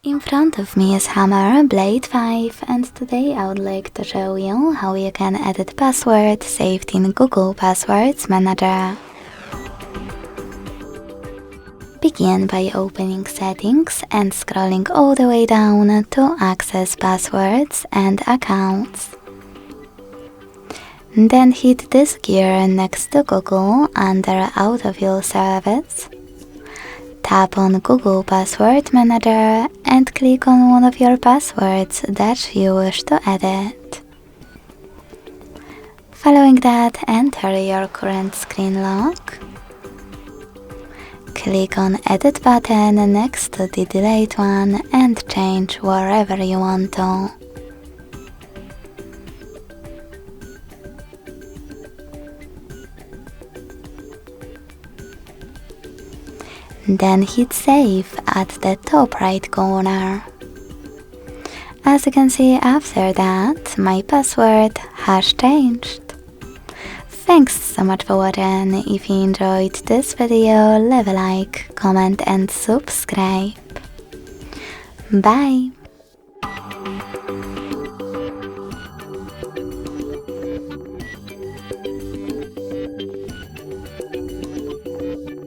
In front of me is Hammer Blade 5, and today I would like to show you how you can edit password saved in Google Passwords Manager. Begin by opening Settings and scrolling all the way down to access passwords and accounts. Then hit this gear next to Google under Autofill service. Tap on Google Password Manager and click on one of your passwords that you wish to edit. Following that, enter your current screen lock. Click on Edit button next to the delayed one and change wherever you want to. Then hit Save at the top right corner. As you can see, after that, my password has changed. Thanks so much for watching. If you enjoyed this video, leave a like, comment and subscribe. Bye!